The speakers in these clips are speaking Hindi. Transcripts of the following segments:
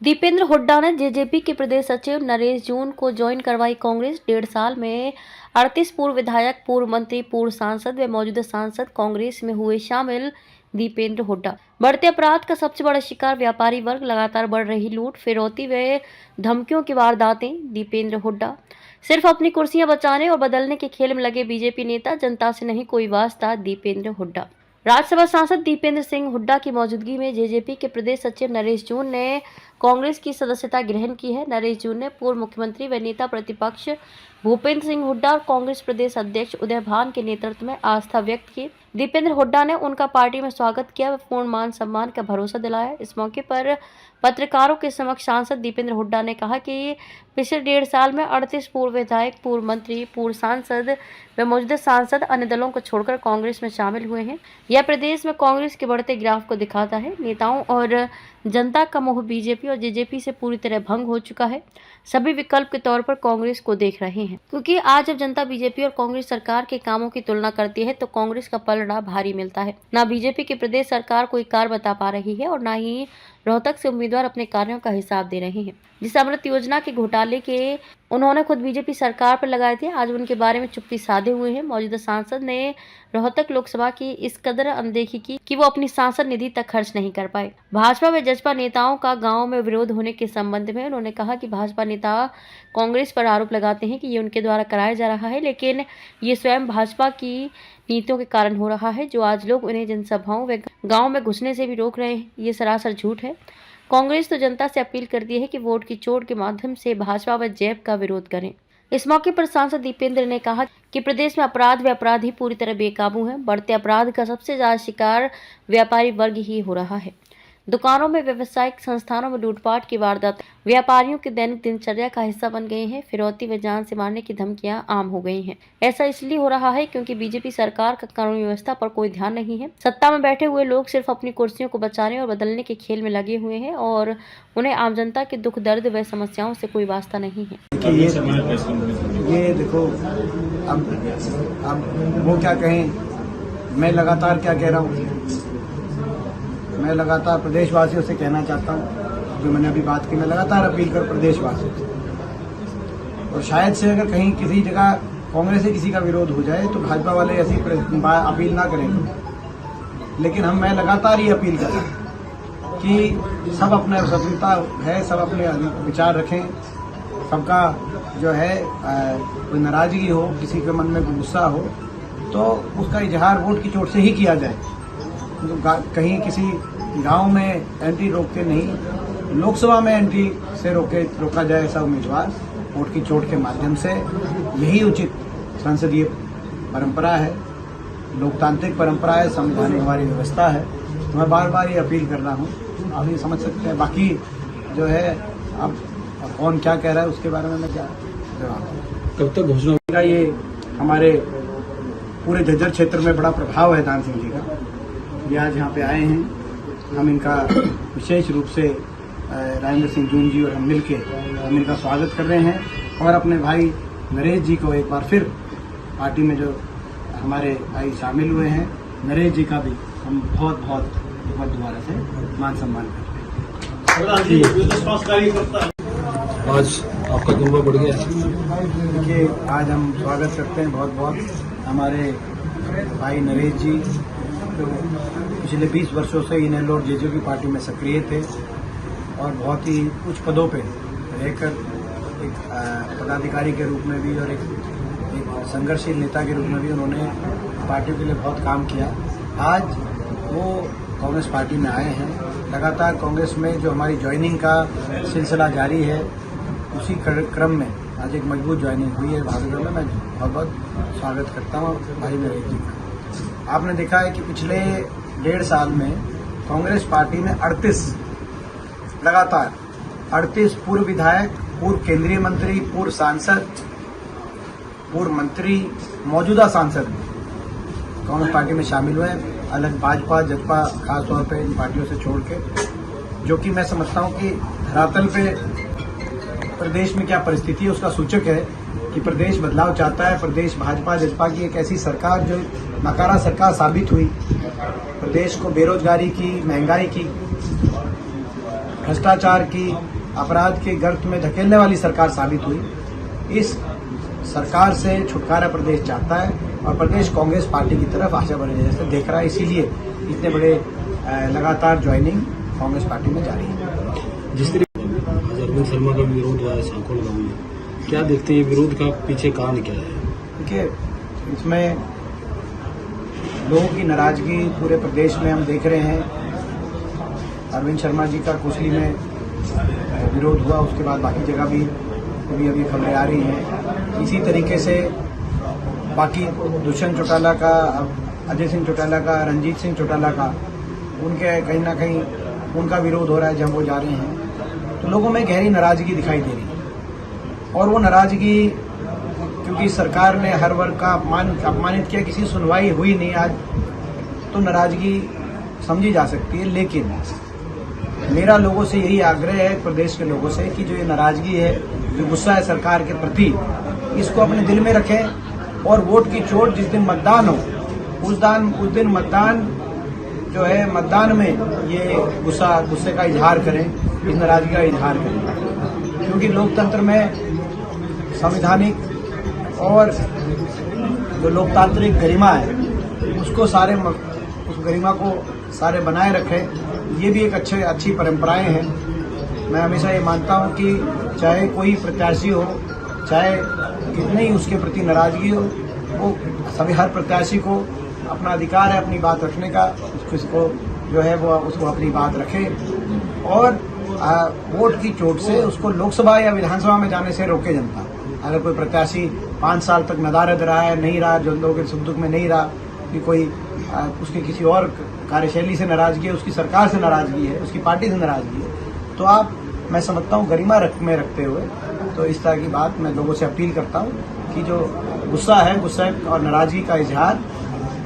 दीपेंद्र हुड्डा ने जेजेपी के प्रदेश सचिव नरेश जून को ज्वाइन करवाई कांग्रेस। 1.5 साल में 38 पूर्व विधायक, पूर्व मंत्री, पूर्व सांसद व मौजूदा सांसद कांग्रेस में हुए शामिल। दीपेंद्र हुड्डा बढ़ते अपराध का सबसे बड़ा शिकार व्यापारी वर्ग, लगातार बढ़ रही लूट, फिरौती व धमकियों की वारदातें। दीपेंद्र हुड्डा सिर्फ अपनी कुर्सियां बचाने और बदलने के खेल में लगे बीजेपी नेता, जनता से नहीं कोई वास्ता। दीपेंद्र हुड्डा राज्यसभा सांसद दीपेंद्र सिंह हुड्डा की मौजूदगी में जेजेपी के प्रदेश सचिव नरेश जून ने कांग्रेस की सदस्यता ग्रहण की है। नरेश जून ने पूर्व मुख्यमंत्री व नेता प्रतिपक्ष भूपेंद्र सिंह हुड्डा और कांग्रेस प्रदेश अध्यक्ष उदय भान के नेतृत्व में आस्था व्यक्त की। दीपेंद्र हुड्डा ने उनका पार्टी में स्वागत किया व पूर्ण मान सम्मान का भरोसा दिलाया। इस मौके पर पत्रकारों के समक्ष सांसद दीपेंद्र हुड्डा ने कहा कि पिछले 1.5 साल में 38 पूर्व विधायक, पूर्व मंत्री, पूर्व सांसद व मौजूदा सांसद अन्य दलों को छोड़कर कांग्रेस में शामिल हुए हैं। यह प्रदेश में कांग्रेस के बढ़ते ग्राफ को दिखाता है। नेताओं और जनता का मोह बीजेपी और जेजेपी से पूरी तरह भंग हो चुका है। सभी विकल्प के तौर पर कांग्रेस को देख रहे हैं, क्योंकि आज जब जनता बीजेपी और कांग्रेस सरकार के कामों की तुलना करती है तो कांग्रेस का पलड़ा भारी मिलता है। न बीजेपी की प्रदेश सरकार कोई कार्य बता पा रही है और न ही रोहतक से उम्मीदवार अपने कार्यों का हिसाब दे रहे हैं। जिस अमृत योजना के घोटाले के उन्होंने खुद बीजेपी सरकार पर लगाए थे, आज उनके बारे में चुप्पी साधे हुए हैं। मौजूदा सांसद ने रोहतक लोकसभा की इस कदर अनदेखी की कि वो अपनी सांसद निधि तक खर्च नहीं कर पाए। भाजपा व जसपा नेताओं का गांव में विरोध होने के संबंध में उन्होंने कहा कि भाजपा नेता कांग्रेस पर आरोप लगाते हैं कि ये उनके द्वारा कराया जा रहा है, लेकिन ये स्वयं भाजपा की नीतियों के कारण हो रहा है। जो आज लोग उन्हें जनसभाओं व गाँव में घुसने से भी रोक रहे हैं, ये सरासर झूठ है। कांग्रेस तो जनता से अपील करती है कि वोट की चोट के माध्यम से भाजपा व जैप का विरोध करें। इस मौके पर सांसद दीपेंद्र ने कहा कि प्रदेश में अपराध व अपराधी पूरी तरह बेकाबू हैं। बढ़ते अपराध का सबसे ज्यादा शिकार व्यापारी वर्ग ही हो रहा है। दुकानों में, व्यावसायिक संस्थानों में लूटपाट की वारदात व्यापारियों की दैनिक दिनचर्या का हिस्सा बन गए हैं। फिरौती व जान से मारने की धमकियां आम हो गई हैं। ऐसा इसलिए हो रहा है क्योंकि बीजेपी सरकार का कानून व्यवस्था पर कोई ध्यान नहीं है। सत्ता में बैठे हुए लोग सिर्फ अपनी कुर्सियों को बचाने और बदलने के खेल में लगे हुए हैं और उन्हें आम जनता के दुख, दर्द व समस्याओं से कोई वास्ता नहीं है। ये देखो, अब वो क्या कहें, मैं लगातार क्या कह रहा हूँ, मैं लगातार प्रदेशवासियों से कहना चाहता हूँ, जो मैंने अभी बात की, मैं लगातार अपील कर प्रदेशवासियों से। और शायद से अगर कहीं किसी जगह कांग्रेस से किसी का विरोध हो जाए तो भाजपा वाले ऐसी अपील ना करेंगे, लेकिन मैं लगातार ये अपील कर रहा हूँ कि सब अपना स्वतंत्रता है, सब अपने विचार रखें। सबका जो है कोई नाराजगी हो, किसी के मन में गुस्सा हो तो उसका इजहार वोट की चोट से ही किया जाए। तो कहीं किसी गांव में एंट्री रोकते नहीं, लोकसभा में एंट्री से रोका जाए ऐसा उम्मीदवार वोट की चोट के माध्यम से। यही उचित संसदीय परंपरा है, लोकतांत्रिक परंपरा है, संवैधानिक हमारी व्यवस्था है। तो मैं बार बार ये अपील कर रहा हूँ, आप ये समझ सकते हैं। बाकी जो है अब कौन क्या कह रहा है उसके बारे में मैं क्या जवाब, कब तक घोषणा होगा। ये हमारे पूरे झज्जर क्षेत्र में बड़ा प्रभाव है दान सिंह जी का। ये आज यहाँ पे आए हैं, हम इनका विशेष रूप से राजेंद्र सिंह जून जी और हम मिलके हम इनका स्वागत कर रहे हैं और अपने भाई नरेश जी को एक बार फिर पार्टी में जो हमारे भाई शामिल हुए हैं, नरेश जी का भी हम बहुत बहुत दोबारा से मान सम्मान करते हैं। आज आपका गिरवा बढ़ गया। देखिए, आज हम स्वागत करते हैं बहुत बहुत हमारे भाई नरेश जी, तो पिछले 20 वर्षों से इनेलोर जेजेपी पार्टी में सक्रिय थे और बहुत ही उच्च पदों पे रहकर एक पदाधिकारी के रूप में भी और एक संघर्षशील नेता के रूप में भी उन्होंने पार्टी के लिए बहुत काम किया। आज वो कांग्रेस पार्टी में आए हैं। लगातार कांग्रेस में जो हमारी ज्वाइनिंग का सिलसिला जारी है, उसी क्रम में आज एक मजबूत ज्वाइनिंग हुई है भागलपुर में। मैं बहुत बहुत स्वागत करता हूँ भाई नरेश जी का। आपने देखा है कि पिछले 1.5 साल में कांग्रेस पार्टी में 38 पूर्व विधायक, पूर्व केंद्रीय मंत्री, पूर्व सांसद, पूर्व मंत्री, मौजूदा सांसद कांग्रेस पार्टी में शामिल हुए हैं। अलग भाजपा, जसपा खासतौर पे इन पार्टियों से छोड़ के, जो कि मैं समझता हूं कि धरातल पे प्रदेश में क्या परिस्थिति है उसका सूचक है कि प्रदेश बदलाव चाहता है। प्रदेश भाजपा जसपा की एक ऐसी सरकार जो नकारा सरकार साबित हुई, प्रदेश को बेरोजगारी की, महंगाई की, भ्रष्टाचार की, अपराध के गर्त में धकेलने वाली सरकार साबित हुई। इस सरकार से छुटकारा प्रदेश चाहता है और प्रदेश कांग्रेस पार्टी की तरफ आशा बने जैसे देख रहा है, इसीलिए इतने बड़े लगातार ज्वाइनिंग कांग्रेस पार्टी में जारी है। जिस तरीके अरविंद शर्मा का विरोध हुआ है सांकोल गांव में, क्या देखते हैं ये विरोध का पीछे कारण क्या है? देखिए, इसमें लोगों की नाराजगी पूरे प्रदेश में हम देख रहे हैं। अरविंद शर्मा जी का कुशली में विरोध हुआ, उसके बाद बाकी जगह भी अभी खबरें आ रही हैं। इसी तरीके से बाकी दुष्यंत चौटाला का, अजय सिंह चौटाला का, रंजीत सिंह चौटाला का, उनके कहीं ना कहीं उनका विरोध हो रहा है जब वो जा रहे हैं। तो लोगों में गहरी नाराजगी दिखाई दे रही है और वो नाराजगी क्योंकि सरकार ने हर वर्ग का अपमानित किया, किसी सुनवाई हुई नहीं आज, तो नाराजगी समझी जा सकती है। लेकिन मेरा लोगों से यही आग्रह है, प्रदेश के लोगों से, कि जो ये नाराजगी है, जो गुस्सा है सरकार के प्रति, इसको अपने दिल में रखें और वोट की चोट जिस दिन मतदान हो उस दिन मतदान जो है, मतदान में ये गुस्से का इजहार करें, इस नाराजगी का इजहार करें। क्योंकि लोकतंत्र में संवैधानिक और जो लोकतांत्रिक गरिमा है उस गरिमा को सारे बनाए रखें। ये भी एक अच्छी परंपराएं हैं। मैं हमेशा ये मानता हूं कि चाहे कोई प्रत्याशी हो, चाहे कितनी उसके प्रति नाराजगी हो, वो सभी हर प्रत्याशी को अपना अधिकार है अपनी बात रखने का। उसको जो है वो उसको अपनी बात रखे और वोट की चोट से उसको लोकसभा या विधानसभा में जाने से रोके जनता। अगर कोई प्रत्याशी 5 साल तक नदारद रहा है, नहीं रहा, जनता के सुख दुख में नहीं रहा, कि कोई उसकी किसी और कार्यशैली से नाराजगी है, उसकी सरकार से नाराजगी है, उसकी पार्टी से नाराजगी है, तो आप, मैं समझता हूँ, गरिमा में रखते हुए तो इस तरह की बात मैं लोगों से अपील करता हूँ कि जो गुस्सा और नाराजगी का इजहार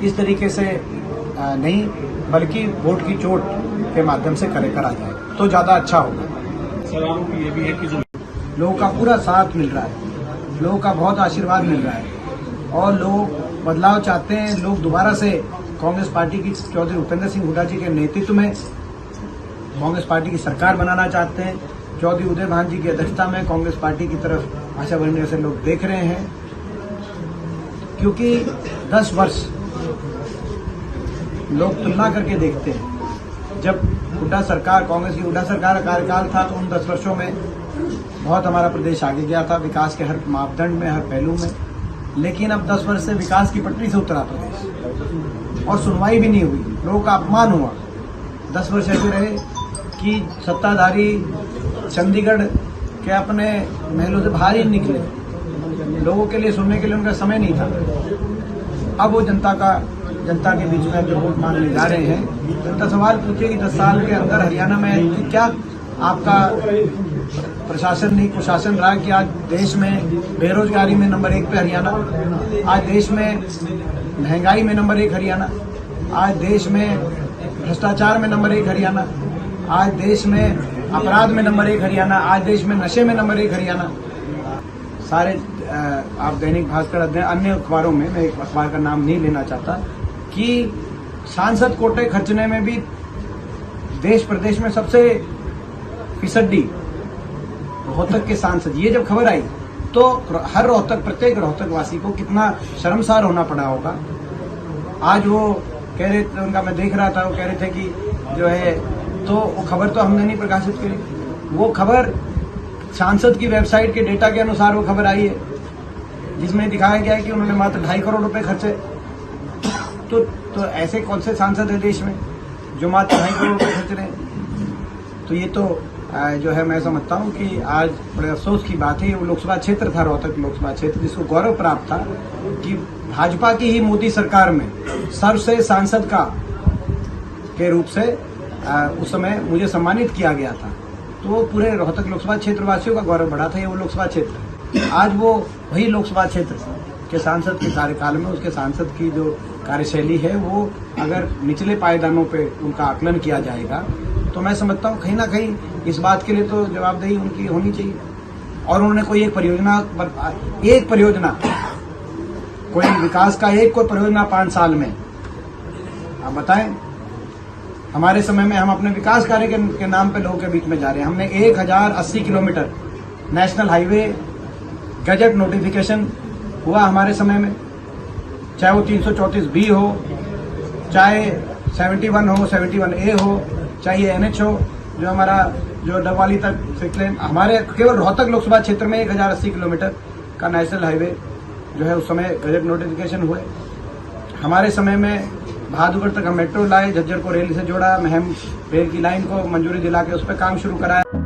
इस तरीके से नहीं, बल्कि वोट की चोट के माध्यम से करा जाए तो ज़्यादा अच्छा होगा। सर, आरोप ये भी है कि जो लोगों का पूरा साथ मिल रहा है, लोगों का बहुत आशीर्वाद मिल रहा है और लोग बदलाव चाहते हैं। लोग दोबारा से कांग्रेस पार्टी की चौधरी उपेंद्र सिंह हुड्डा जी के नेतृत्व में कांग्रेस पार्टी की सरकार बनाना चाहते हैं। चौधरी उदय भान जी की अध्यक्षता में कांग्रेस पार्टी की तरफ आशा बनने से लोग देख रहे हैं। क्योंकि 10 वर्ष लोग तुलना करके देखते हैं, जब हुड्डा सरकार, कांग्रेस की हुड्डा सरकार का कार्यकाल था, तो उन 10 वर्षों में बहुत हमारा प्रदेश आगे गया था विकास के हर मापदंड में, हर पहलू में। लेकिन अब 10 वर्ष से विकास की पटरी से उतरा प्रदेश और सुनवाई भी नहीं हुई, लोगों का अपमान हुआ। 10 वर्ष ऐसे रहे कि सत्ताधारी चंडीगढ़ के अपने महलों से बाहर ही निकले, लोगों के लिए सुनने के लिए उनका समय नहीं था। अब वो जनता के बीच में जो वोट मांगने जा रहे हैं, जनता सवाल पूछे कि 10 साल के अंदर हरियाणा में क्या आपका प्रशासन नहीं, कुशासन रहा कि आज देश में बेरोजगारी में नंबर 1 पे हरियाणा, आज देश में महंगाई में नंबर 1 हरियाणा, आज देश में भ्रष्टाचार में नंबर 1 हरियाणा, आज देश में अपराध में नंबर 1 हरियाणा, आज देश में नशे में नंबर 1 हरियाणा। सारे आप दैनिक भास्कर अन्य अखबारों में, मैं एक अखबार का नाम नहीं लेना चाहता, कि सांसद कोटे खर्चने में भी देश प्रदेश में सबसे फिसड्डी रोहतक के सांसद। ये जब खबर आई तो हर प्रत्येक रोहतक वासी को कितना शर्मसार होना पड़ा होगा। आज वो कह रहे थे, उनका मैं देख रहा था, वो कह रहे थे कि जो है, तो वो खबर तो हमने नहीं प्रकाशित करी, वो खबर सांसद की वेबसाइट के डेटा के अनुसार वो खबर आई है, जिसमें दिखाया गया है कि उन्होंने मात्र 2.5 करोड़ रुपए खर्चे। तो ऐसे कौन से सांसद है देश में जो मात्र 2.5 करोड़ रुपए खर्च रहे हैं? तो ये तो जो है, मैं समझता हूँ कि आज बड़े अफसोस की बात है। वो लोकसभा क्षेत्र था, रोहतक लोकसभा क्षेत्र, जिसको गौरव प्राप्त था कि भाजपा की ही मोदी सरकार में सर्वश्रेष्ठ सांसद के रूप से उस समय मुझे सम्मानित किया गया था। तो पूरे रोहतक लोकसभा क्षेत्र वासियों का गौरव बढ़ा था। ये वो लोकसभा क्षेत्र, आज वो वही लोकसभा क्षेत्र के सांसद के कार्यकाल में उसके सांसद की जो कार्यशैली है, वो अगर निचले पायदानों पे उनका आकलन किया जाएगा तो मैं समझता हूँ कहीं ना कहीं इस बात के लिए तो जवाबदेही उनकी होनी चाहिए। और उन्होंने कोई एक परियोजना कोई विकास का कोई परियोजना 5 साल में, आप बताएं, हमारे समय में हम अपने विकास कार्य के नाम पे लोगों के बीच में जा रहे हैं। हमने 1080 kilometre national highway gazette notification हुआ हमारे समय में, चाहे वो 334B हो, चाहे 71 हो, 71A हो, चाहे ये NH हो, जो हमारा जो डबवाली तक सिक्स लेन, हमारे केवल रोहतक लोकसभा क्षेत्र में 1080 किलोमीटर का नेशनल हाईवे जो है उस समय गजट नोटिफिकेशन हुए। हमारे समय में बहादुरगढ़ तक हम मेट्रो लाए, झज्जर को रेल से जोड़ा, महम रेल की लाइन को मंजूरी दिला के उस पर काम शुरू कराया।